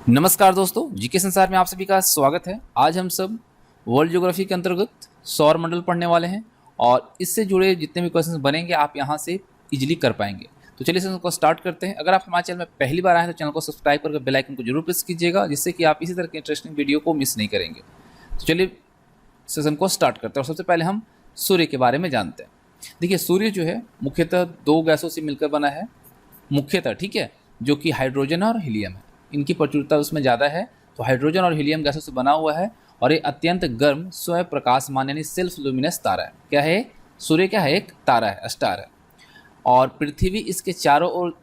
नमस्कार दोस्तों, जीके संसार में आप सभी का स्वागत है। आज हम सब वर्ल्ड ज्योग्राफी के अंतर्गत सौर मंडल पढ़ने वाले हैं और इससे जुड़े जितने भी क्वेश्चंस बनेंगे आप यहां से इजीली कर पाएंगे। तो चलिए सेशन को स्टार्ट करते हैं। अगर आप हमारे चैनल में पहली बार आए तो चैनल को सब्सक्राइब करके बेल आइकन को जरूर प्रेस कीजिएगा, जिससे कि आप इसी तरह के इंटरेस्टिंग वीडियो को मिस नहीं करेंगे। तो चलिए सेशन को स्टार्ट करते हैं और सबसे पहले हम सूर्य के बारे में जानते हैं। देखिए, सूर्य जो है मुख्यतः दो गैसों से मिलकर बना है, मुख्यतः, ठीक है, जो कि हाइड्रोजन और हीलियम है। इनकी प्रचुरता उसमें ज़्यादा है, तो हाइड्रोजन और हीलियम गैसों से बना हुआ है और ये अत्यंत गर्म स्वयं प्रकाशमान यानी सेल्फ लुमिनस तारा है। क्या है? सूर्य क्या है? एक तारा है, स्टार है। और पृथ्वी इसके चारों ओर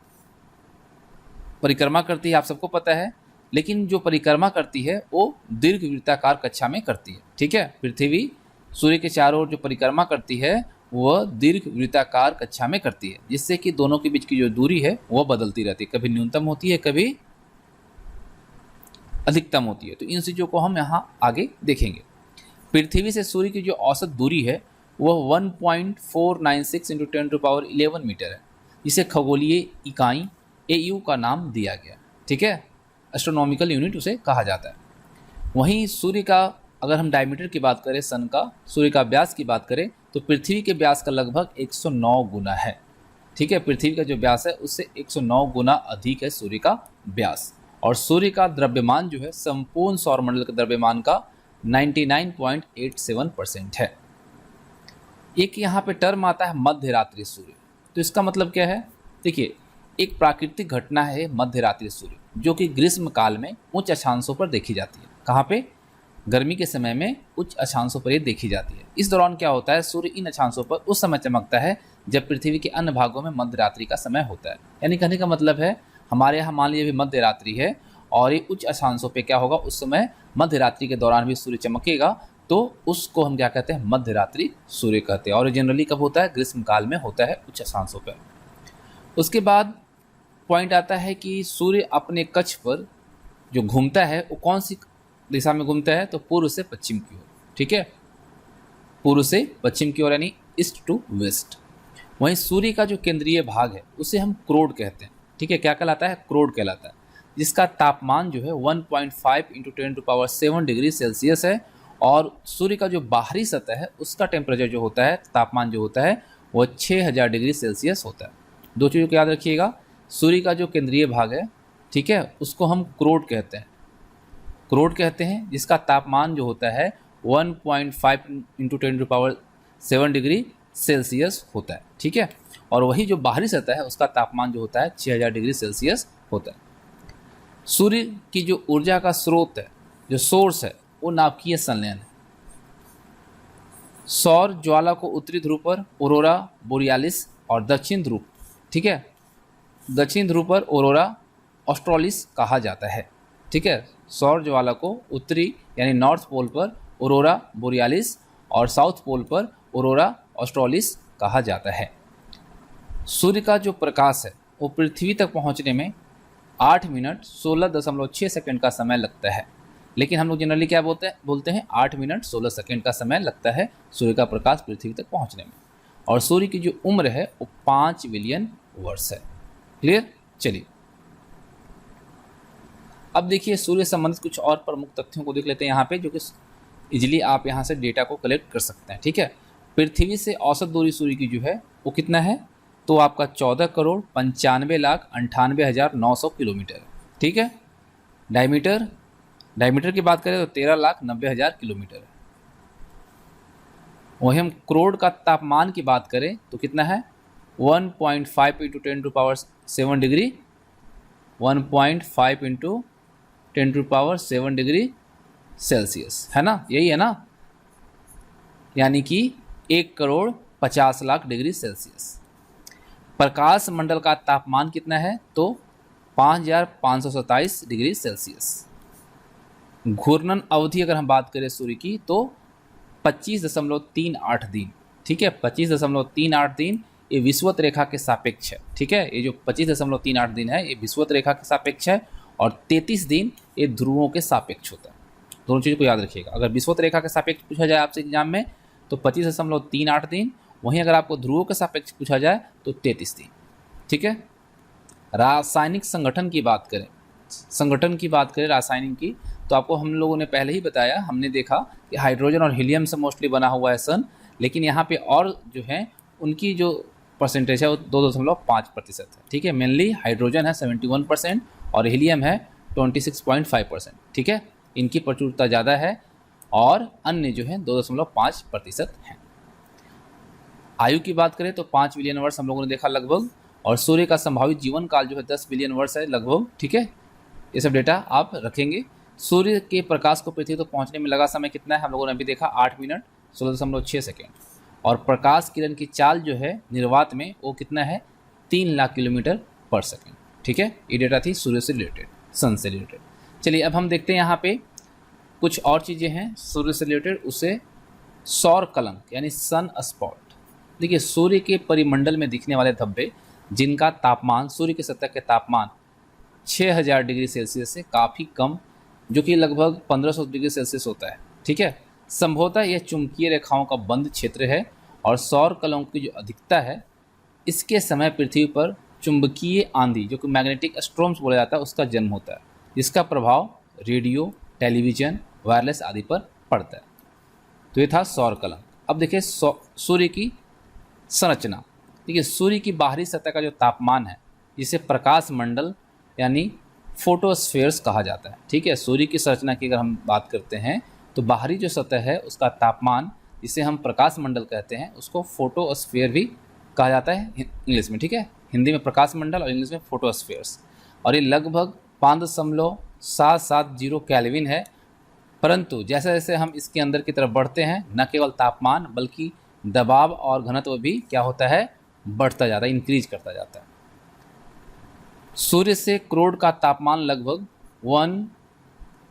परिक्रमा करती है, आप सबको पता है, लेकिन जो परिक्रमा करती है वो दीर्घ वृत्ताकार कक्षा में करती है। ठीक है, पृथ्वी सूर्य के चारों ओर जो परिक्रमा करती है वह दीर्घ वृत्ताकार कक्षा में करती है, जिससे कि दोनों के बीच की जो दूरी है वह बदलती रहती है, कभी न्यूनतम होती है, कभी अधिकतम होती है। तो इन चीज़ों को हम यहाँ आगे देखेंगे। पृथ्वी से सूर्य की जो औसत दूरी है वह 1.496 × 10⁻11 मीटर है, जिसे खगोलीय इकाई AU का नाम दिया गया। ठीक है, एस्ट्रोनॉमिकल यूनिट उसे कहा जाता है। वहीं सूर्य का, अगर हम डायमीटर की बात करें, सन का, सूर्य का व्यास की बात करें, तो पृथ्वी के व्यास का लगभग 109 गुना है। ठीक है, पृथ्वी का जो व्यास है उससे 109 गुना अधिक है सूर्य का व्यास। और सूर्य का द्रव्यमान जो है संपूर्ण सौरमंडल के द्रव्यमान का 99.87% है। एक यहाँ पे टर्म आता है मध्यरात्रि सूर्य। तो इसका मतलब क्या है? देखिए, एक प्राकृतिक घटना है मध्यरात्रि सूर्य, जो कि ग्रीष्म काल में उच्च अक्षांशों पर देखी जाती है। कहाँ पे? गर्मी के समय में उच्च अक्षांशों पर ये देखी जाती है। इस दौरान क्या होता है, सूर्य इन अक्षांशों पर उस समय चमकता है जब पृथ्वी के अन्य भागों में मध्यरात्रि का समय होता है। यानी कहने का मतलब है, हमारे यहाँ मान लीजिए भी मध्य रात्रि है और ये उच्च अक्षांशों पे क्या होगा, उस समय मध्य रात्रि के दौरान भी सूर्य चमकेगा, तो उसको हम क्या कहते हैं? मध्य रात्रि सूर्य कहते हैं। और ये जनरली कब होता है? ग्रीष्म काल में होता है, उच्च अक्षांशों पर। उसके बाद पॉइंट आता है कि सूर्य अपने कक्ष पर जो घूमता है वो कौन सी दिशा में घूमता है? तो पूर्व से पश्चिम की ओर। ठीक है, पूर्व से पश्चिम की ओर, यानी ईस्ट टू वेस्ट। वहीं सूर्य का जो केंद्रीय भाग है उसे हम क्रोड कहते हैं। ठीक है, क्या कहलाता है? क्रोड कहलाता है, जिसका तापमान जो है 1.5 × 10⁻7 डिग्री सेल्सियस है। और सूर्य का जो बाहरी सतह है उसका टेम्परेचर जो होता है, तापमान जो होता है, वह 6000 डिग्री सेल्सियस होता है। दो चीज़ों को याद रखिएगा, सूर्य का जो केंद्रीय भाग है, ठीक है, उसको हम क्रोड कहते हैं, क्रोड कहते हैं, जिसका तापमान जो होता है 1.5 × 10⁻7 डिग्री सेल्सियस होता है। ठीक है, और वही जो बाहरी सतह है उसका तापमान जो होता है 6000 डिग्री सेल्सियस होता है। सूर्य की जो ऊर्जा का स्रोत है, जो सोर्स है, वो नाभिकीय संलयन है। सौर ज्वाला को उत्तरी ध्रुव पर ऑरोरा बोरियालिस और दक्षिण ध्रुव, ठीक है, दक्षिण ध्रुव पर ऑरोरा ऑस्ट्रालिस कहा जाता है। ठीक है, सौर ज्वाला को उत्तरी यानी नॉर्थ पोल पर ऑरोरा बोरियालिस और साउथ पोल पर ऑरोरा ऑस्ट्रालिस कहा जाता है। सूर्य का जो प्रकाश है वो पृथ्वी तक पहुंचने में 8 मिनट 16.6 सेकंड का समय लगता है। लेकिन हम लोग जनरली क्या बोलते हैं 8 मिनट 16 सेकंड का समय लगता है सूर्य का प्रकाश पृथ्वी तक पहुंचने में। और सूर्य की जो उम्र है वो 5 बिलियन वर्ष है। क्लियर? चलिए, अब देखिए सूर्य संबंधित कुछ और प्रमुख तथ्यों को देख लेते हैं यहाँ पे, जो कि इजिली आप यहाँ से डेटा को कलेक्ट कर सकते हैं। ठीक है, पृथ्वी से औसत दूरी सूर्य की जो है वो कितना है? तो आपका 14,95,98,900 किलोमीटर है। ठीक है, डायमीटर की बात करें तो 13,90,000 किलोमीटर है। वहीं हम क्रोड का तापमान की बात करें तो कितना है? 1.5 × 10⁻7 डिग्री, 1.5 × 10⁻7 डिग्री सेल्सियस, है ना? यही है ना, यानी कि 1,50,00,000 डिग्री सेल्सियस। प्रकाश मंडल का तापमान कितना है? तो 5527 डिग्री सेल्सियस। घूर्णन अवधि अगर हम बात करें सूर्य की तो 25.38 दिन। ठीक है, 25.38 दिन ये विषुवत रेखा के सापेक्ष है। ठीक है, ये जो 25.38 दिन है ये विषुवत रेखा के सापेक्ष है और 33 दिन ये ध्रुवों के सापेक्ष होता है। दोनों चीज़ों को याद रखिएगा। अगर विषुवत रेखा के सापेक्ष पूछा जाए आपसे एग्जाम में तो 25.38 दिन, वहीं अगर आपको ध्रुवों के सापेक्ष पूछा जाए तो 33 दिन। ठीक है, रासायनिक संगठन की बात करें संगठन की बात करें रासायनिक की, तो आपको हम लोगों ने पहले ही बताया, हमने देखा कि हाइड्रोजन और हीलियम से मोस्टली बना हुआ है सन, लेकिन यहाँ पे और जो है उनकी जो परसेंटेज है वो 2.5% है। ठीक है, मेनली हाइड्रोजन है 71% और हीलियम है 26.5%। ठीक है, इनकी प्रचुरता ज़्यादा है और अन्य जो है 2.5% हैं। आयु की बात करें तो 5 बिलियन वर्ष हम लोगों ने देखा लगभग, और सूर्य का संभावित जीवन काल जो है 10 बिलियन वर्ष है लगभग। ठीक है, ये सब डेटा आप रखेंगे। सूर्य के प्रकाश को पृथ्वी तक पहुंचने में लगा समय कितना है, हम लोगों ने अभी देखा 8 मिनट 16.6 सेकेंड। और प्रकाश किरण की चाल जो है निर्वात में वो कितना है, 3 लाख किलोमीटर पर सेकेंड। ठीक है, ये डेटा थी सूर्य से रिलेटेड, सन से रिलेटेड। चलिए अब हम देखते हैं यहाँ पे कुछ और चीज़ें हैं सूर्य से रिलेटेड, उसे सौर कलंक यानी सन स्पॉट। देखिए, सूर्य के परिमंडल में दिखने वाले धब्बे जिनका तापमान सूर्य की सतह के तापमान 6000 डिग्री सेल्सियस से काफ़ी कम, जो कि लगभग 1500 डिग्री सेल्सियस होता है। ठीक है, संभवतः यह चुंबकीय रेखाओं का बंद क्षेत्र है और सौर कलंक की जो अधिकता है, इसके समय पृथ्वी पर चुंबकीय आंधी जो कि मैग्नेटिक स्ट्रोम्स बोला जाता है उसका जन्म होता है, जिसका प्रभाव रेडियो, टेलीविज़न, वायरलेस आदि पर पड़ता है। तो ये था सौर कलंक। अब देखिए सूर्य की संरचना। देखिए, सूर्य की बाहरी सतह का जो तापमान है जिसे प्रकाश मंडल यानी फोटोस्फेयर्स कहा जाता है। ठीक है, सूर्य की संरचना की अगर हम बात करते हैं तो बाहरी जो सतह है उसका तापमान जिसे हम प्रकाश मंडल कहते हैं उसको फोटोस्फेयर भी कहा जाता है इंग्लिश में। ठीक है, हिंदी में प्रकाश मंडल और इंग्लिश में फोटोस्फेयर्स, और ये लगभग 5.770 केल्विन है। परंतु जैसे जैसे हम इसके अंदर की तरफ बढ़ते हैं, न केवल तापमान बल्कि दबाव और घनत्व भी क्या होता है, बढ़ता जाता है, इंक्रीज करता जाता है। सूर्य से क्रोड का तापमान लगभग 1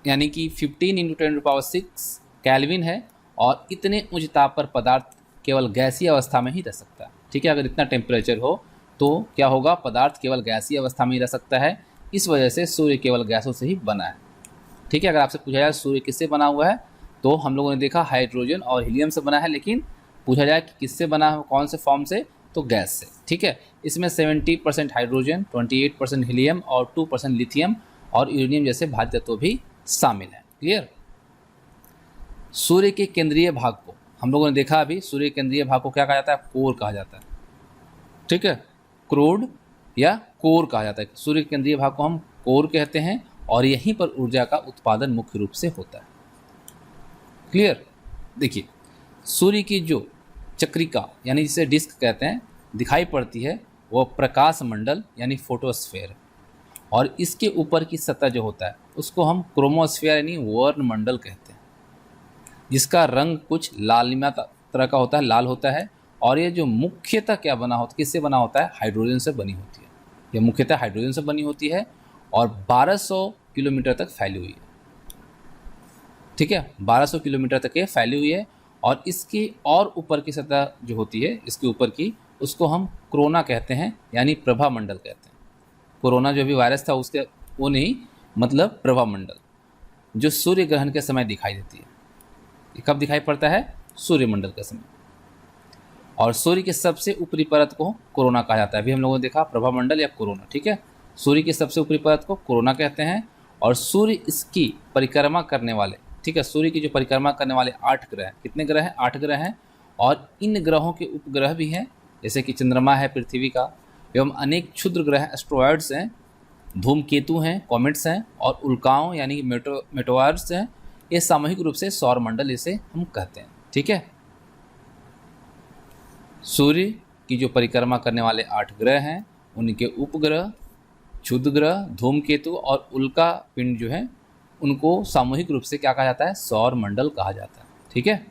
यानी कि 15 × 10⁻⁶ केल्विन है, और इतने उच्च ताप पर पदार्थ केवल गैसीय अवस्था में ही रह सकता है। ठीक है, अगर इतना टेम्परेचर हो तो क्या होगा, पदार्थ केवल गैसीय अवस्था में ही रह सकता है। इस वजह से सूर्य केवल गैसों से ही बना है। ठीक है, अगर आपसे पूछा जाए सूर्य किससे बना हुआ है, तो हम लोगों ने देखा हाइड्रोजन और हीलियम से बना है, लेकिन पूछा जाए कि किससे बना है, कौन से फॉर्म से, तो गैस से। ठीक है, इसमें 70% हाइड्रोजन, 28% हीलियम और 2% लिथियम और यूरेनियम जैसे भारी तत्व भी शामिल है। क्लियर। सूर्य के केंद्रीय भाग को हम लोगों ने देखा अभी, सूर्य के केंद्रीय भाग को क्या कहा जाता है, कोर कहा जाता है। ठीक है, क्रोड या कोर कहा जाता है। सूर्य के केंद्रीय भाग को हम कोर कहते हैं, और यहीं पर ऊर्जा का उत्पादन मुख्य रूप से होता है। क्लियर। देखिए, सूर्य की जो चक्रिका यानी जिसे डिस्क कहते हैं दिखाई पड़ती है, वह प्रकाश मंडल यानी फोटोस्फेयर, और इसके ऊपर की सतह जो होता है उसको हम क्रोमोस्फेयर यानी वर्ण मंडल कहते हैं, जिसका रंग कुछ लालिमा तरह का होता है, लाल होता है। और ये जो मुख्यतः क्या बना होता है, किससे बना होता है, हाइड्रोजन से बनी होती है। यह मुख्यतः हाइड्रोजन से बनी होती है और 1200 किलोमीटर तक फैली हुई है। ठीक है, 1200 किलोमीटर तक ये फैली हुई है, और इसकी और ऊपर की सतह जो होती है, इसके ऊपर की, उसको हम कोरोना कहते हैं यानी प्रभा मंडल कहते हैं। कोरोना जो भी वायरस था उसके वो नहीं, मतलब प्रभा मंडल, जो सूर्य ग्रहण के समय दिखाई देती है। ये कब दिखाई पड़ता है, सूर्यमंडल के समय। और सूर्य के सबसे ऊपरी परत को कोरोना कहा जाता है। अभी हम लोगों ने देखा प्रभा मंडल या कोरोना। ठीक है, सूर्य की सबसे ऊपरी परत को कोरोना कहते हैं, और सूर्य इसकी परिक्रमा करने वाले, ठीक है, सूर्य की जो परिक्रमा करने वाले 8 ग्रह हैं। कितने ग्रह हैं, 8 ग्रह हैं, और इन ग्रहों के उपग्रह भी हैं, जैसे कि चंद्रमा है पृथ्वी का, एवं अनेक क्षुद्र ग्रह एस्ट्रॉयड्स हैं, धूमकेतु हैं, कॉमेट्स हैं, और उल्काओं यानी मेटोआर्स हैं। ये सामूहिक रूप से सौर मंडल इसे हम कहते हैं। ठीक है, सूर्य की जो परिक्रमा करने वाले 8 ग्रह हैं, उनके उपग्रह, क्षुद्र ग्रह, धूमकेतु और उल्का पिंड जो है, उनको सामूहिक रूप से क्या कहा जाता है, सौर मंडल कहा जाता है। ठीक है,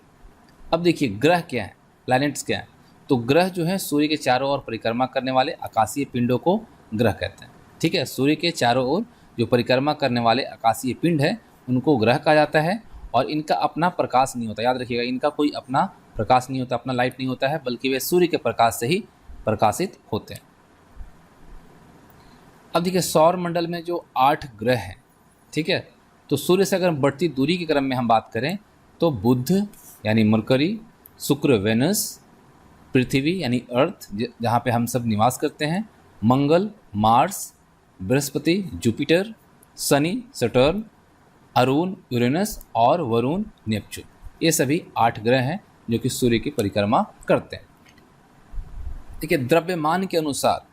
अब देखिए ग्रह क्या है, प्लैनेट्स क्या है। तो ग्रह जो है सूर्य के चारों ओर परिक्रमा करने वाले आकाशीय पिंडों को ग्रह कहते हैं। ठीक है, सूर्य के चारों ओर जो परिक्रमा करने वाले आकाशीय पिंड है उनको ग्रह कहा जाता है, और इनका अपना प्रकाश नहीं होता। याद रखिएगा, इनका कोई अपना प्रकाश नहीं होता, अपना लाइट नहीं होता है, बल्कि वे सूर्य के प्रकाश से ही प्रकाशित होते हैं। अब देखिए, सौर मंडल में जो 8 ग्रह हैं, ठीक है, तो सूर्य से अगर बढ़ती दूरी के क्रम में हम बात करें तो बुध यानी मरकरी, शुक्र वेनस, पृथ्वी यानी अर्थ जहाँ पे हम सब निवास करते हैं, Mangal Mars, Brihaspati Jupiter, Shani Saturn, Arun Uranus और वरुण नेपच्यून। ये सभी 8 ग्रह हैं जो कि सूर्य की परिक्रमा करते हैं। ठीक है, द्रव्यमान के अनुसार,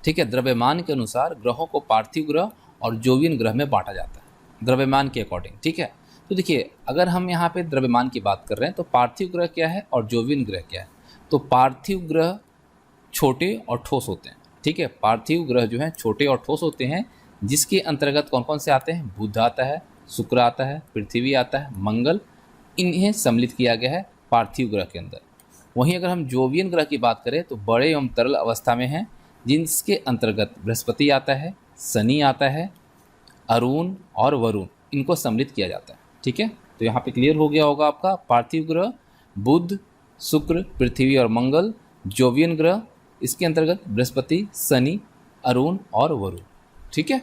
ठीक है, द्रव्यमान के अनुसार ग्रहों को पार्थिव ग्रह और जोवियन ग्रह में बांटा जाता है, द्रव्यमान के अकॉर्डिंग। ठीक है, तो देखिए अगर हम यहाँ पे द्रव्यमान की बात कर रहे हैं तो पार्थिव ग्रह क्या है और जोवियन ग्रह क्या है। तो पार्थिव ग्रह छोटे और ठोस होते हैं। ठीक है, पार्थिव ग्रह जो हैं छोटे और ठोस होते हैं, जिसके अंतर्गत कौन कौन से आते हैं, बुध आता है, शुक्र आता है, पृथ्वी आता है, मंगल, इन्हें सम्मिलित किया गया है पार्थिव ग्रह के अंदर। वहीं अगर हम जोवियन ग्रह की बात करें तो बड़े एवं तरल अवस्था में हैं, जिसके अंतर्गत बृहस्पति आता है, शनि आता है, अरुण और वरुण, इनको सम्मिलित किया जाता है। ठीक है, तो यहाँ पे क्लियर हो गया होगा आपका पार्थिव ग्रह बुध, शुक्र, पृथ्वी और मंगल, जोवियन ग्रह इसके अंतर्गत बृहस्पति, शनि, अरुण और वरुण। ठीक है,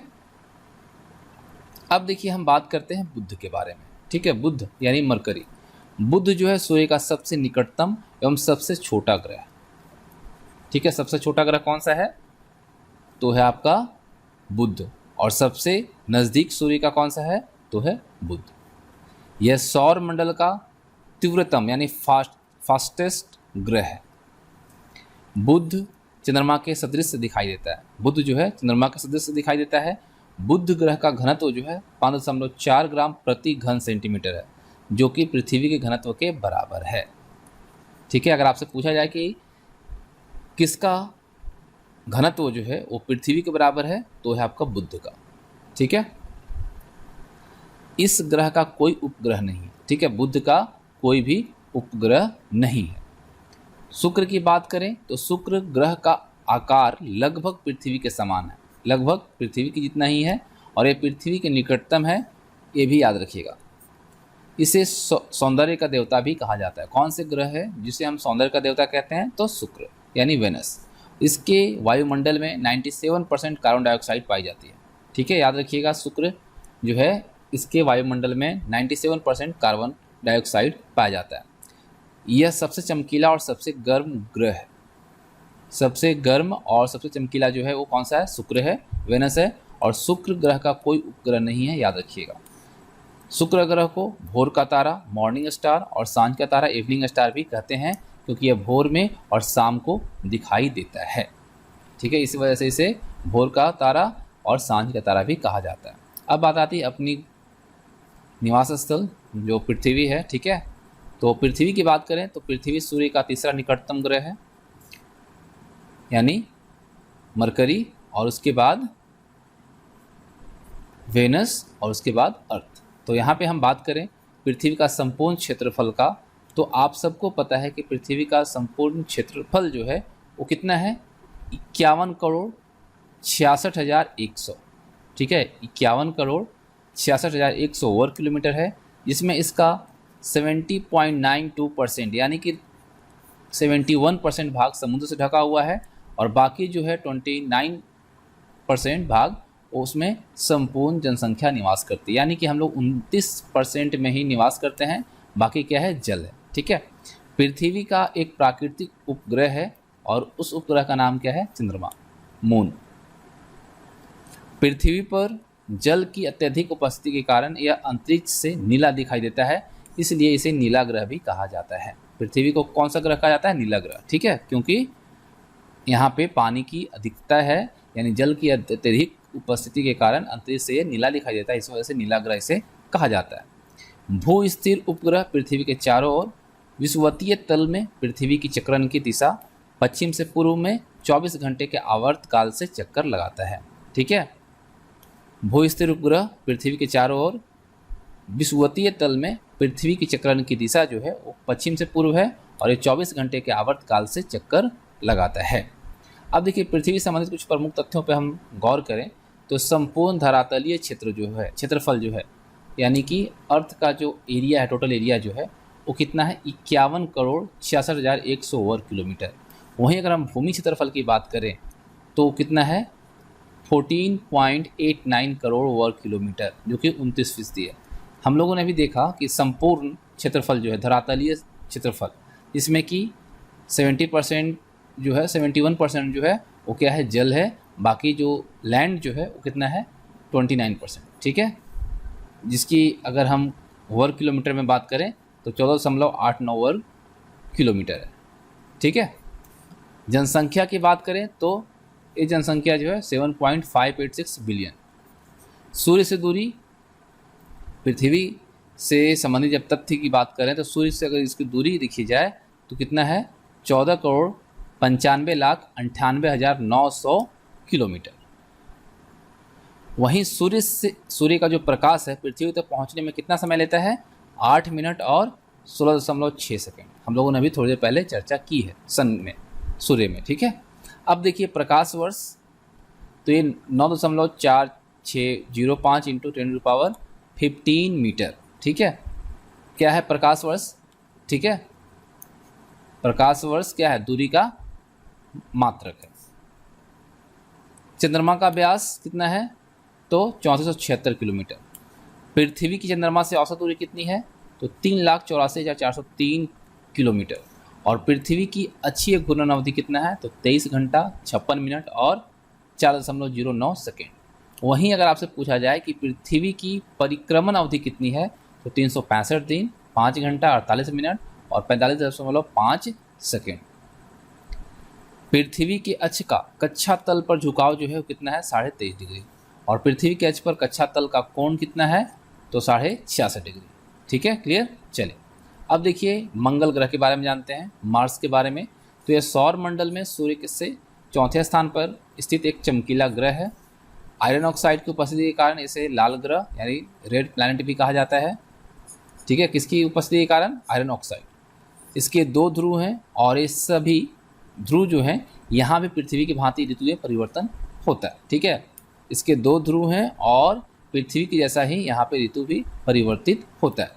अब देखिए हम बात करते हैं बुध के बारे में। ठीक है, बुध यानी मरकरी। बुध जो है सूर्य का सबसे निकटतम एवं सबसे छोटा ग्रह है। ठीक है, सबसे छोटा ग्रह कौन सा है, तो है आपका बुध, और सबसे नज़दीक सूर्य का कौन सा है, तो है बुध। यह सौर मंडल का तीव्रतम यानी फास्टेस्ट ग्रह है। बुध चंद्रमा के सदृश दिखाई देता है। बुध जो है चंद्रमा के सदृश दिखाई देता है। बुध ग्रह का घनत्व जो है 5.4 ग्राम प्रति घन सेंटीमीटर है, जो कि पृथ्वी के घनत्व के बराबर है। ठीक है, अगर आपसे पूछा जाए कि किसका घनत्व जो है वो पृथ्वी के बराबर है, तो है आपका बुध का। ठीक है, इस ग्रह का कोई उपग्रह नहीं। ठीक है, बुध का कोई भी उपग्रह नहीं है। शुक्र की बात करें तो शुक्र ग्रह का आकार लगभग पृथ्वी के समान है, लगभग पृथ्वी की जितना ही है, और ये पृथ्वी के निकटतम है, ये भी याद रखिएगा। इसे सौंदर्य का देवता भी कहा जाता है। कौन से ग्रह है जिसे हम सौंदर्य का देवता कहते हैं, तो शुक्र यानी वेनस। इसके वायुमंडल में 97% कार्बन डाइऑक्साइड पाई जाती है। ठीक है, याद रखिएगा, शुक्र जो है इसके वायुमंडल में 97% कार्बन डाइऑक्साइड पाया जाता है। यह सबसे चमकीला और सबसे गर्म ग्रह है। सबसे गर्म और सबसे चमकीला जो है वो कौन सा है, शुक्र है, वेनस है, और शुक्र ग्रह का कोई उपग्रह नहीं है, याद रखिएगा। शुक्र ग्रह को भोर का तारा, मॉर्निंग स्टार, और सांझ का तारा, इवनिंग स्टार भी कहते हैं, क्योंकि यह भोर में और शाम को दिखाई देता है। ठीक है, इसी वजह से इसे भोर का तारा और सांझ का तारा भी कहा जाता है। अब बात आती है अपनी निवास स्थल जो पृथ्वी है। ठीक है, तो पृथ्वी की बात करें तो पृथ्वी सूर्य का तीसरा निकटतम ग्रह है, यानी मरकरी, और उसके बाद वेनस, और उसके बाद अर्थ। तो यहाँ पे हम बात करें पृथ्वी का संपूर्ण क्षेत्रफल का, तो आप सबको पता है कि पृथ्वी का संपूर्ण क्षेत्रफल जो है वो कितना है, 51,66,100। ठीक है, 51,66,100 वर्ग किलोमीटर है, जिसमें इसका 70.92% यानी कि 71% भाग समुद्र से ढका हुआ है, और बाकी जो है 29% भाग उसमें संपूर्ण जनसंख्या निवास करती है, यानी कि हम लोग 29% में ही निवास करते हैं, बाकी क्या है, जल है। ठीक है, पृथ्वी का एक प्राकृतिक उपग्रह है, और उस उपग्रह का नाम क्या है, चंद्रमा, मून। पृथ्वी पर जल की अत्यधिक उपस्थिति के कारण यह अंतरिक्ष से नीला दिखाई देता है, इसलिए इसे नीला ग्रह भी कहा जाता है। पृथ्वी को कौन सा ग्रह कहा जाता है, नीला ग्रह। ठीक है, क्योंकि यहाँ पे पानी की अधिकता है, यानी जल की अत्यधिक उपस्थिति के कारण अंतरिक्ष से नीला दिखाई देता है, इस वजह से नीला ग्रह इसे कहा जाता है। भू स्थिर उपग्रह पृथ्वी के चारों ओर विषुवतीय तल में पृथ्वी की चक्रण की दिशा पश्चिम से पूर्व में 24 घंटे के आवर्त काल से चक्कर लगाता है। ठीक है, भू स्थिर उपग्रह पृथ्वी के चारों ओर विषुवतीय तल में पृथ्वी की चक्रण की दिशा जो है वो पश्चिम से पूर्व है, और ये 24 घंटे के आवर्त काल से चक्कर लगाता है। अब देखिए पृथ्वी से संबंधित कुछ प्रमुख तथ्यों पर हम गौर करें तो संपूर्ण धरातलीय क्षेत्र जो है, क्षेत्रफल जो है, यानी कि अर्थ का जो एरिया है, टोटल एरिया जो है वो कितना है, 51,66,100 वर्ग किलोमीटर। वहीं अगर हम भूमि क्षेत्रफल की बात करें तो कितना है, 14.89 करोड़ वर्ग किलोमीटर, जो कि 29% है। हम लोगों ने भी देखा कि संपूर्ण क्षेत्रफल जो है, धरातलीय क्षेत्रफल, इसमें कि 70% जो है, 71% जो है वो क्या है, जल है, बाकी जो लैंड जो है वो कितना है, 29%, ठीक है, जिसकी अगर हम वर्ग किलोमीटर में बात करें तो 14.89 वर्ग किलोमीटर है, ठीक है। जनसंख्या की बात करें तो ये जनसंख्या जो है 7.586 बिलियन। सूर्य से दूरी, पृथ्वी से संबंधित जब तथ्य की बात करें तो सूर्य से अगर इसकी दूरी देखी जाए तो कितना है, 14,95,98,900 किलोमीटर। वहीं सूर्य का जो प्रकाश है पृथ्वी तक पहुंचने में कितना समय लेता है, 8 मिनट और 16.6 सेकेंड। हम लोगों ने अभी थोड़ी देर पहले चर्चा की है सन में, सूर्य में, ठीक है। अब देखिए प्रकाश वर्ष, तो ये 9.4605 इंटू 10⁻15 मीटर, ठीक है, क्या है प्रकाश वर्ष, ठीक है। प्रकाश वर्ष क्या है, दूरी का मात्रक है। चंद्रमा का व्यास कितना है, तो 3476 किलोमीटर। पृथ्वी की चंद्रमा से औसत दूरी कितनी है, तो 3,84,403 किलोमीटर। और पृथ्वी की अक्षीय घूर्णन अवधि कितना है, तो 23 घंटा 56 मिनट और 4.09 सेकेंड। वहीं अगर आपसे पूछा जाए कि पृथ्वी की परिक्रमण अवधि कितनी है, तो 365 दिन 5 घंटा 48 मिनट और 45.5 सेकेंड। पृथ्वी के अक्ष का कक्षा तल पर झुकाव जो है वो कितना है, 23.5 डिग्री। और पृथ्वी के अक्ष पर कक्षा तल का कोण कितना है, तो 66.5 डिग्री, ठीक है, क्लियर। चलिए अब देखिए मंगल ग्रह के बारे में जानते हैं, मार्स के बारे में। तो यह सौर मंडल में सूर्य से चौथे स्थान पर स्थित एक चमकीला ग्रह है। आयरन ऑक्साइड की उपस्थिति के कारण इसे लाल ग्रह यानी रेड प्लैनेट भी कहा जाता है, ठीक है। किसकी उपस्थिति के कारण, आयरन ऑक्साइड। इसके 2 ध्रुव हैं और ये सभी ध्रुव जो हैं यहाँ भी पृथ्वी की भांति ऋतु में परिवर्तन होता है, ठीक है। इसके 2 ध्रुव हैं और पृथ्वी की जैसा ही यहाँ पे ऋतु भी परिवर्तित होता है।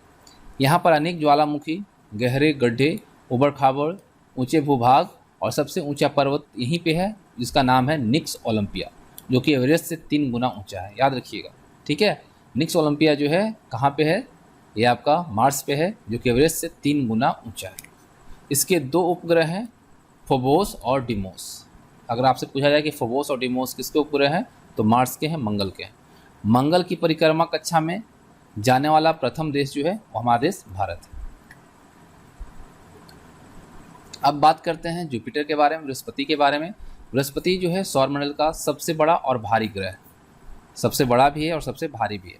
यहाँ पर अनेक ज्वालामुखी, गहरे गड्ढे, उबड़ खाबड़, ऊंचे भूभाग और सबसे ऊंचा पर्वत यहीं पे है जिसका नाम है निक्स ओलंपिया, जो कि एवरेस्ट से 3 गुना ऊंचा है, याद रखिएगा, ठीक है। निक्स ओलंपिया जो है कहाँ पे है, ये आपका मार्स पे है, जो कि एवरेस्ट से 3 गुना ऊंचा है। इसके 2 उपग्रह हैं, फोबोस और डिमोस। अगर आपसे पूछा जाए कि फोबोस और डिमोस किसके उपग्रह हैं, तो मार्स के हैं, मंगल के हैं। मंगल की परिक्रमा कक्षा में जाने वाला प्रथम देश जो है वो हमारा देश भारत है। अब बात करते हैं जुपिटर के बारे में, बृहस्पति के बारे में। बृहस्पति जो है सौरमंडल का सबसे बड़ा और भारी ग्रह है, सबसे बड़ा भी है और सबसे भारी भी है।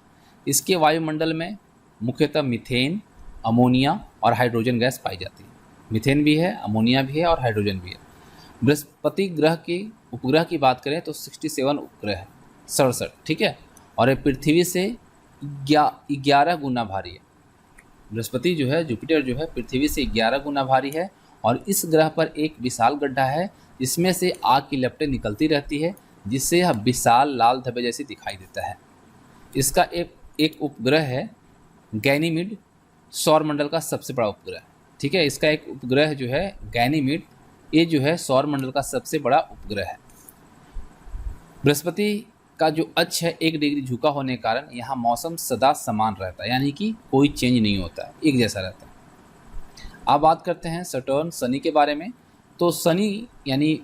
इसके वायुमंडल में मुख्यतः मीथेन, अमोनिया और हाइड्रोजन गैस पाई जाती है। मीथेन भी है, अमोनिया भी है और हाइड्रोजन भी है। बृहस्पति ग्रह के उपग्रह की बात करें तो 67 उपग्रह है, 67, ठीक है। और ये पृथ्वी से 11 गुना भारी है। बृहस्पति जो है, जुपिटर जो है, पृथ्वी से 11 गुना भारी है। और इस ग्रह पर एक विशाल गड्ढा है जिसमें से आग की लपटें निकलती रहती है, जिससे यह विशाल लाल धब्बे जैसी दिखाई देता है। इसका एक उपग्रह है गैनीमीड, सौरमंडल का सबसे बड़ा उपग्रह, ठीक है। इसका एक उपग्रह जो है गैनीमीड, ये जो है सौरमंडल का सबसे बड़ा उपग्रह है। बृहस्पति का जो अक्ष है 1 डिग्री झुका होने के कारण यहाँ मौसम सदा समान रहता है, यानी कि कोई चेंज नहीं होता है, एक जैसा रहता है। अब बात करते हैं सटर्न, शनि के बारे में। तो शनि यानी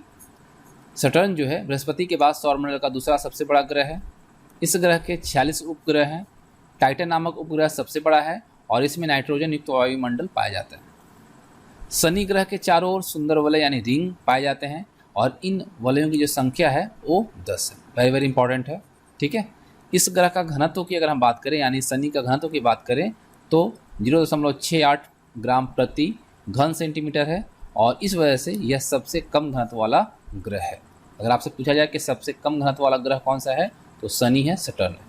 सटर्न जो है बृहस्पति के बाद सौरमंडल का दूसरा सबसे बड़ा ग्रह है। इस ग्रह के 46 उपग्रह हैं। टाइटन नामक उपग्रह सबसे बड़ा है और इसमें नाइट्रोजन युक्त वायुमंडल पाया जाता है। शनि ग्रह के चारों ओर सुंदर वलय यानी रिंग पाए जाते हैं और इन वलयों की जो संख्या है वो 10 है। वेरी वेरी इंपॉर्टेंट है, ठीक है। इस ग्रह का घनत्व की अगर हम बात करें, यानी शनि का घनत्व की बात करें तो 0.68 ग्राम प्रति घन सेंटीमीटर है और इस वजह से यह सबसे कम घनत्व वाला ग्रह है। अगर आपसे पूछा जाए कि सबसे कम घनत्व वाला ग्रह कौन सा है, तो शनि है, सटर्न है।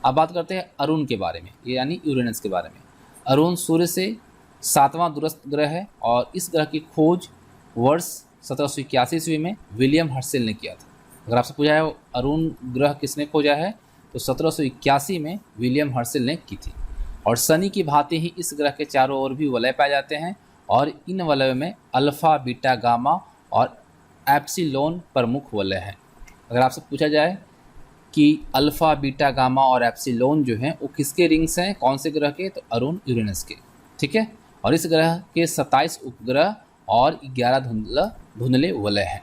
अब बात करते हैं अरुण के बारे में, यानी यूरेनस के बारे में। अरुण सूर्य से 7वां दूरस्थ ग्रह है और इस ग्रह की खोज वर्ष 1781 ईस्वी में विलियम हर्शेल ने किया था। अगर आपसे पूछा है अरुण ग्रह किसने खोजा है, तो 1781 में विलियम हर्शेल ने की थी। और शनि की भांति ही इस ग्रह के चारों ओर भी वलय पाए जाते हैं और इन वलयों में अल्फा, बीटा, गामा और एप्सिलॉन प्रमुख वलय हैं। अगर आपसे पूछा जाए कि अल्फा, बीटा, गामा और एप्सिलॉन जो हैं वो किसके रिंग्स हैं, कौन से ग्रह के, तो अरुण, यूरेनस के, ठीक है। और इस ग्रह के 27 उपग्रह और 11 धुंधले वलय हैं।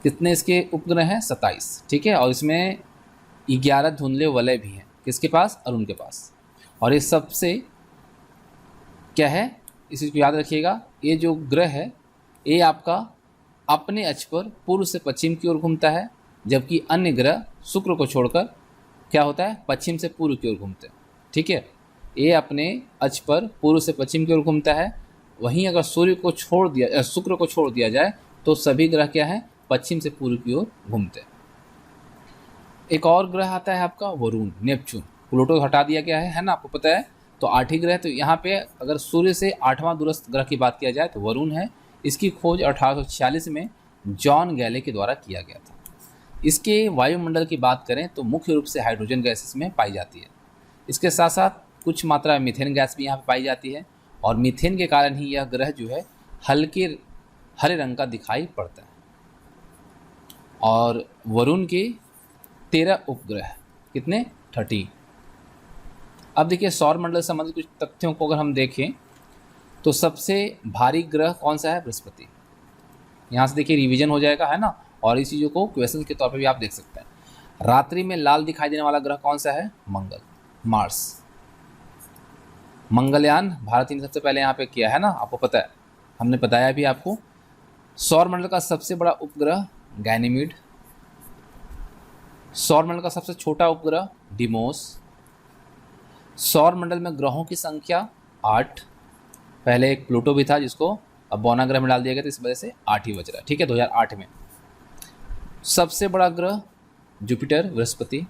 कितने इसके उपग्रह हैं, 27, ठीक है। और इसमें 11 धुंधले वलय भी हैं, किसके पास? अरुण के पास। और ये सबसे क्या है, इस चीज़ को याद रखिएगा, ये जो ग्रह है ये आपका अपने अक्ष पर पूर्व से पश्चिम की ओर घूमता है, जबकि अन्य ग्रह शुक्र को छोड़कर क्या होता है, पश्चिम से पूर्व की ओर घूमते हैं। ठीक है, ये अपने अक्ष पर पूर्व से पश्चिम की ओर घूमता है। वहीं अगर सूर्य को छोड़ दिया, शुक्र को छोड़ दिया जाए तो सभी ग्रह क्या है, पश्चिम से पूर्व की ओर घूमते हैं। एक और ग्रह आता है आपका वरुण, नेपच्यून। प्लूटो हटा दिया गया है ना, आपको पता है। तो 8 ही ग्रह, तो यहाँ पे अगर सूर्य से 8वां दूरस्थ ग्रह की बात किया जाए तो वरुण है। इसकी खोज 1846 में जॉन गैले के द्वारा किया गया था। इसके वायुमंडल की बात करें तो मुख्य रूप से हाइड्रोजन गैस इसमें पाई जाती है। इसके साथ साथ कुछ मात्रा में मीथेन गैस भी यहाँ पर पाई जाती है, और मीथेन के कारण ही यह ग्रह जो है हल्के हरे रंग का दिखाई पड़ता है। और वरुण के 13 उपग्रह, कितने? 30। अब देखिए सौर मंडल से संबंधित कुछ तथ्यों को अगर हम देखें तो सबसे भारी ग्रह कौन सा है? बृहस्पति। यहाँ से देखिए रिवीजन हो जाएगा, है ना, और इस चीज़ों को क्वेश्चन के तौर पे भी आप देख सकते हैं। रात्रि में लाल दिखाई देने वाला ग्रह कौन सा है? मंगल, मार्स। मंगलयान भारत ने सबसे पहले यहाँ पे किया है ना, आपको पता है, हमने बताया भी आपको। सौर मंडल का सबसे बड़ा उपग्रह गैनीमीड। सौर मंडल का सबसे छोटा उपग्रह डिमोस। सौर मंडल में ग्रहों की संख्या 8। पहले एक प्लूटो भी था जिसको अब बौना ग्रह में डाल दिया गया, तो इस वजह से 8 ही बच रहा है। ठीक है, 2008 में। सबसे बड़ा ग्रह जुपिटर, बृहस्पति।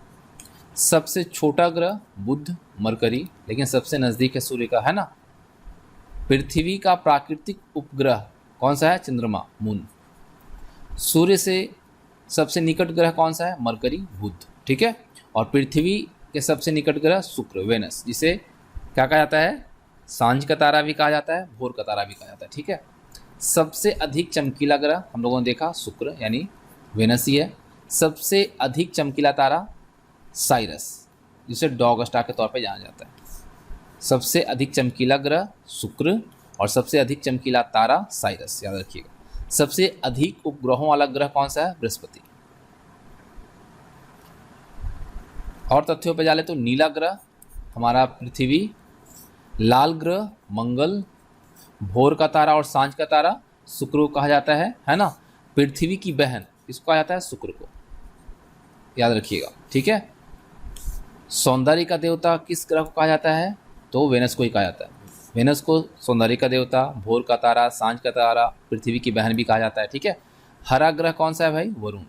सबसे छोटा ग्रह बुध, मरकरी, लेकिन सबसे नज़दीक है सूर्य का, है ना। पृथ्वी का प्राकृतिक उपग्रह कौन सा है? चंद्रमा, मून। सूर्य से सबसे निकट ग्रह कौन सा है? मरकरी, बुध। ठीक है, और पृथ्वी के सबसे निकट ग्रह शुक्र, वेनस, जिसे क्या कहा जाता है? सांझ का तारा भी कहा जाता है, भोर का तारा भी कहा जाता है। ठीक है, सबसे अधिक चमकीला ग्रह हम लोगों ने देखा शुक्र यानी वेनस ही है। सबसे अधिक चमकीला तारा साइरस, जिसे डॉग स्टार के तौर पे जाना जाता है। सबसे अधिक चमकीला ग्रह शुक्र और सबसे अधिक चमकीला तारा साइरस, याद रखिएगा। सबसे अधिक उपग्रहों वाला ग्रह कौन सा है? बृहस्पति। और तथ्यों पे जाले तो नीला ग्रह हमारा पृथ्वी, लाल ग्रह मंगल, भोर का तारा और सांझ का तारा शुक्र को कहा जाता है ना। पृथ्वी की बहन इसको कहा जाता है शुक्र को, याद रखिएगा। ठीक है, सौंदर्य का देवता किस ग्रह को कहा जाता है? तो वेनस को ही कहा जाता है। वेनस को सौंदर्य का देवता, भोर का तारा, सांझ का तारा, पृथ्वी की बहन भी कहा जाता है। ठीक है, हरा ग्रह कौन सा है भाई? वरुण।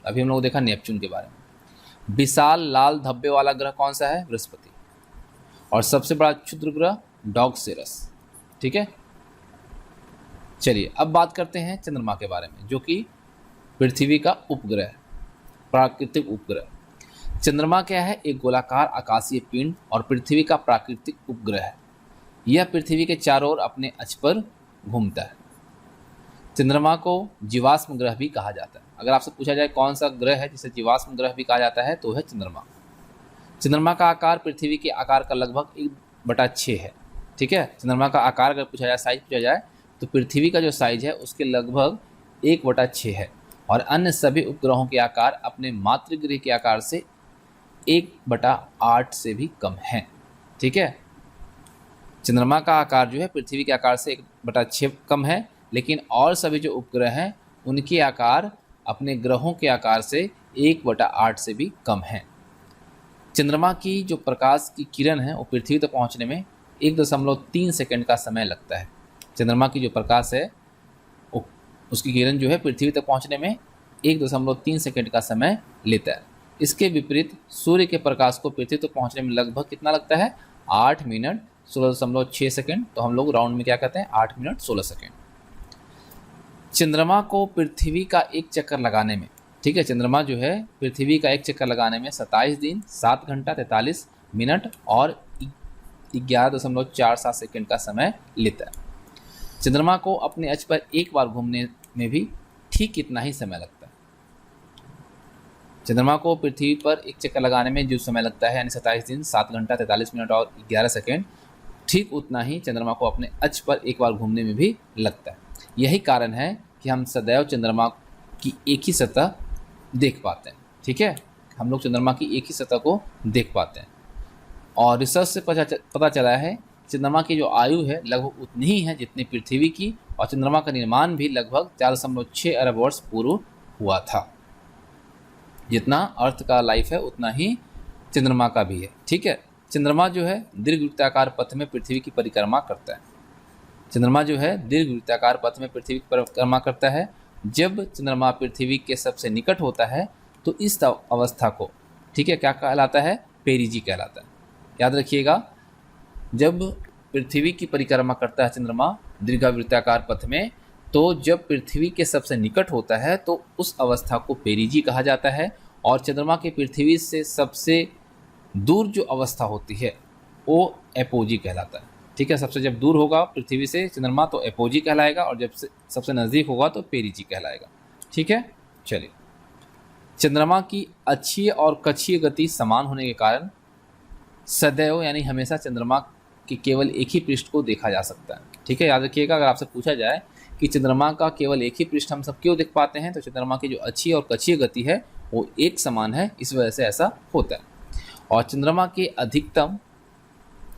अभी हम लोग देखा नेपच्यून के बारे में। विशाल लाल धब्बे वाला ग्रह कौन सा है? बृहस्पति। और सबसे बड़ा क्षुद्र ग्रह डॉग सेरस। ठीक है, चलिए अब बात करते हैं चंद्रमा के बारे में, जो कि पृथ्वी का उपग्रह है, प्राकृतिक उपग्रह। चंद्रमा क्या है? एक गोलाकार आकाशीय पिंड और पृथ्वी का प्राकृतिक उपग्रह है। यह पृथ्वी के चारों ओर अपने अक्ष पर घूमता है। चंद्रमा को जीवाश्म ग्रह भी कहा जाता है। अगर आपसे पूछा जाए कौन सा ग्रह है जिसे जीवाश्म ग्रह भी कहा जाता है, तो है चंद्रमा। चंद्रमा का आकार पृथ्वी के आकार का लगभग 1/6 है। ठीक है, चंद्रमा का आकार अगर पूछा जाए, साइज पूछा जाए, तो पृथ्वी का जो साइज है उसके लगभग 1/6 है। और अन्य सभी उपग्रहों के आकार अपने मातृगृह के आकार से 1/8 से भी कम है। ठीक है, चंद्रमा का आकार जो है पृथ्वी के आकार से 1/6 कम है, लेकिन और सभी जो उपग्रह हैं उनके आकार अपने ग्रहों के आकार से 1/8 से भी कम है। चंद्रमा की जो प्रकाश की किरण है वो पृथ्वी तक पहुंचने में 1.3 सेकंड का समय लगता है। चंद्रमा की जो प्रकाश है उसकी किरण जो है पृथ्वी तक पहुंचने में 1.3 सेकंड का समय लेता है। इसके विपरीत सूर्य के प्रकाश को पृथ्वी तक पहुंचने में लगभग कितना लगता है? 8 मिनट 16.6 सेकंड। तो हम लोग राउंड में क्या कहते हैं? 8 मिनट 16 सेकंड। चंद्रमा को पृथ्वी का एक चक्कर लगाने में, ठीक है, चंद्रमा जो है पृथ्वी का एक चक्कर लगाने में 27 दिन 7 घंटा 43 मिनट और 11.47 सेकंड का समय लेता है। चंद्रमा को अपने अक्ष पर एक बार घूमने में भी ठीक इतना ही समय लगता है। चंद्रमा को पृथ्वी पर एक चक्कर लगाने में जो समय लगता है यानी 27 दिन 7 घंटा 43 मिनट और 11 सेकंड, ठीक उतना ही चंद्रमा को अपने अक्ष पर एक बार घूमने में भी लगता है। यही कारण है कि हम सदैव चंद्रमा की एक ही सतह देख पाते हैं। ठीक है, हम लोग चंद्रमा की एक ही सतह को देख पाते हैं। और रिसर्च से पता चला है चंद्रमा की जो आयु है लगभग उतनी ही है जितनी पृथ्वी की, और चंद्रमा का निर्माण भी लगभग 4.6 अरब वर्ष पूर्व हुआ था। जितना अर्थ का लाइफ है उतना ही चंद्रमा का भी है। ठीक है, चंद्रमा जो है दीर्घवृत्ताकार पथ में पृथ्वी की परिक्रमा करता है। चंद्रमा जो है दीर्घवृत्ताकार पथ में पृथ्वी की परिक्रमा करता है। जब चंद्रमा पृथ्वी के सबसे निकट होता है तो इस अवस्था को, ठीक है, क्या कहलाता है? पेरिजी कहलाता है। याद रखिएगा, जब पृथ्वी की परिक्रमा करता है चंद्रमा दीर्घवृत्ताकार पथ में, तो जब पृथ्वी के सबसे निकट होता है तो उस अवस्था को पेरिजी कहा जाता है। और चंद्रमा के पृथ्वी से सबसे दूर जो अवस्था होती है वो एपोजी कहलाता है। ठीक है, सबसे जब दूर होगा पृथ्वी से चंद्रमा तो एपोजी कहलाएगा, और जब से सबसे नज़दीक होगा तो पेरिजी कहलाएगा। ठीक है, चलिए, चंद्रमा की अक्षीय और कक्षीय गति समान होने के कारण सदैव यानी हमेशा चंद्रमा के केवल एक ही पृष्ठ को देखा जा सकता है। ठीक है, याद रखिएगा, अगर आपसे पूछा जाए कि चंद्रमा का केवल एक ही पृष्ठ हम सब क्यों देख पाते हैं, तो चंद्रमा की जो अक्षीय और कक्षीय गति है वो एक समान है, इस वजह से ऐसा होता है। और चंद्रमा के अधिकतम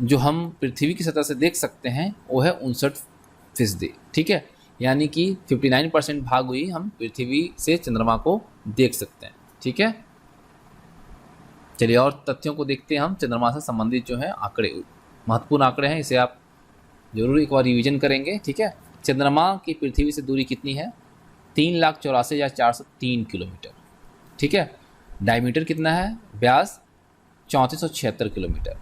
जो हम पृथ्वी की सतह से देख सकते हैं वो है 59%। ठीक है, यानी कि 59% भाग हुई हम पृथ्वी से चंद्रमा को देख सकते हैं। ठीक है, चलिए और तथ्यों को देखते हैं हम। चंद्रमा से संबंधित जो है आंकड़े, महत्वपूर्ण आंकड़े हैं, इसे आप जरूर एक बार रिवीजन करेंगे। ठीक है, चंद्रमा की पृथ्वी से दूरी कितनी है? 3,84,403 किलोमीटर। ठीक है, डायमीटर कितना है? व्यास 3476 किलोमीटर।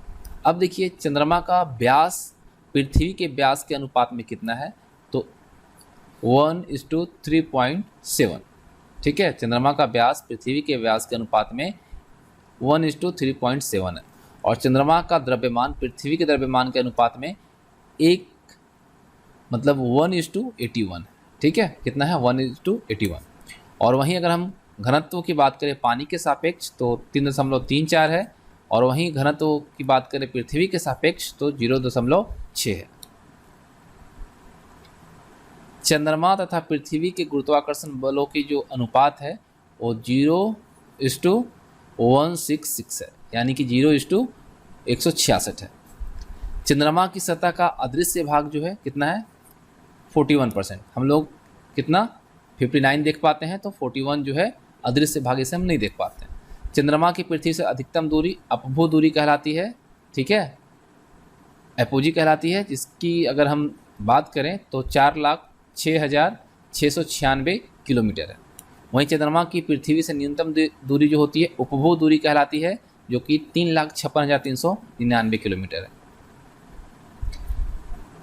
अब देखिए चंद्रमा का व्यास पृथ्वी के व्यास के अनुपात में कितना है, तो 1:3.7। ठीक है, चंद्रमा का व्यास पृथ्वी के व्यास के अनुपात में 1:3.7 है। और चंद्रमा का द्रव्यमान पृथ्वी के द्रव्यमान के अनुपात में एक मतलब 1:81। ठीक है, कितना है? 1:81। और वहीं अगर हम घनत्व की बात करें पानी के सापेक्ष तो 3.34 है, और वहीं घनत्व की बात करें पृथ्वी के सापेक्ष तो 0.6 है। चंद्रमा तथा पृथ्वी के गुरुत्वाकर्षण बलों की जो अनुपात है वो 0:166 है, यानी कि 0:166 है। चंद्रमा की सतह का अदृश्य भाग जो है कितना है? 41%। हम लोग कितना 59 देख पाते हैं, तो 41 जो है अदृश्य भाग, इसे हम नहीं देख पाते हैं। चंद्रमा की पृथ्वी से अधिकतम दूरी अपभू दूरी कहलाती है। ठीक है, एपोजी कहलाती है, जिसकी अगर हम बात करें तो 4,06,696 किलोमीटर है। वहीं चंद्रमा की पृथ्वी से न्यूनतम दूरी जो होती है उपभू दूरी कहलाती है, जो कि 3,56,399 किलोमीटर है।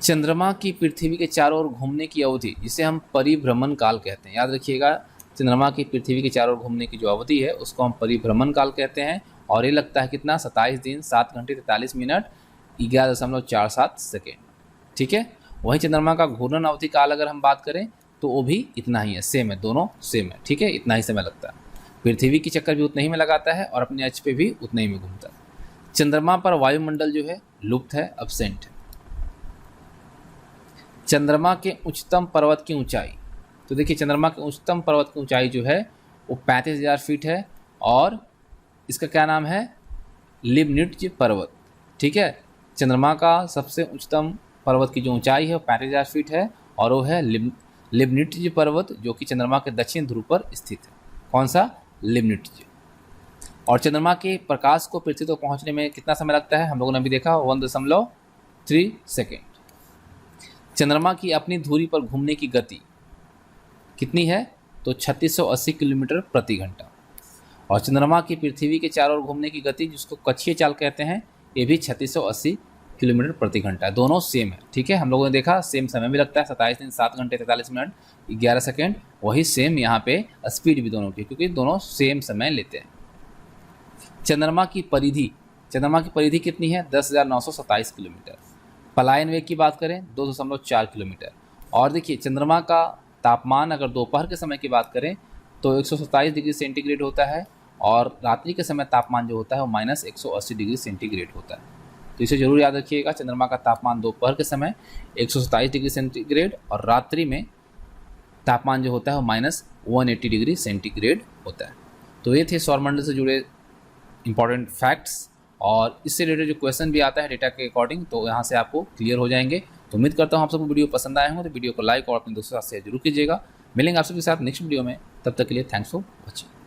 चंद्रमा की पृथ्वी के चारों ओर घूमने की अवधि, जिसे हम परिभ्रमण काल कहते हैं, याद रखिएगा, चंद्रमा की पृथ्वी के चारों ओर घूमने की जो अवधि है उसको हम परिभ्रमण काल कहते हैं। और ये लगता है कितना? 27 दिन 7 घंटे 43 मिनट 11.47 सेकेंड। ठीक है, वहीं चंद्रमा का घूर्णन अवधि काल अगर हम बात करें तो वो भी इतना ही है, सेम है, दोनों सेम है। ठीक है, इतना ही समय लगता है। पृथ्वी की चक्कर भी उतना ही में लगाता है और अपने अक्ष पे भी उतना ही में घूमता है। चंद्रमा पर वायुमंडल जो है लुप्त है, अब्सेंट है। चंद्रमा के उच्चतम पर्वत की ऊंचाई, तो देखिए चंद्रमा के उच्चतम पर्वत की ऊंचाई जो है वो 35,000 फीट है, और इसका क्या नाम है? लिबनिट्ज पर्वत। ठीक है, चंद्रमा का सबसे उच्चतम पर्वत की जो ऊंचाई है वो 35,000 फीट है, और वो है लिबनिट्ज पर्वत, जो कि चंद्रमा के दक्षिण ध्रुव पर स्थित है। कौन सा? लिबनिट्ज। और चंद्रमा के प्रकाश को पृथ्वी तक पहुंचने में कितना समय लगता है? हम लोगों ने अभी देखा 1.3 सेकेंड। चंद्रमा की अपनी धुरी पर घूमने की गति कितनी है? तो 3680 किलोमीटर प्रति घंटा। और चंद्रमा की पृथ्वी के चारों ओर घूमने की गति, जिसको कक्षीय चाल कहते हैं, ये भी 3680 किलोमीटर प्रति घंटा है। दोनों सेम है। ठीक है, हम लोगों ने देखा सेम समय भी लगता है, 27 दिन 7 घंटे 43 मिनट 11 सेकेंड। वही सेम यहाँ पे स्पीड भी दोनों की, क्योंकि दोनों सेम समय लेते हैं। चंद्रमा की परिधि, चंद्रमा की परिधि कितनी है? 10,927 किलोमीटर। पलायन वेग की बात करें 2.4 किलोमीटर। और देखिए चंद्रमा का तापमान अगर दोपहर के समय की बात करें तो 127 डिग्री सेंटीग्रेड होता है, और रात्रि के समय तापमान जो होता है वो -180 डिग्री सेंटीग्रेड होता है। तो इसे जरूर याद रखिएगा, चंद्रमा का तापमान दोपहर के समय 127 डिग्री सेंटीग्रेड, और रात्रि में तापमान जो होता है वो -180 डिग्री सेंटीग्रेड होता है। तो ये थे सौरमंडल से जुड़े इंपॉर्टेंट फैक्ट्स और इससे रिलेटेड जो क्वेश्चन भी आता है डेटा के अकॉर्डिंग, तो यहाँ से आपको क्लियर हो जाएंगे। तो उम्मीद करता हूँ आप सबको वीडियो पसंद आए हों, तो वीडियो को लाइक और अपने दोस्तों के साथ शेयर जरूर कीजिएगा। मिलेंगे आप सबके साथ नेक्स्ट वीडियो में, तब तक के लिए थैंक्स फॉर वॉचिंग।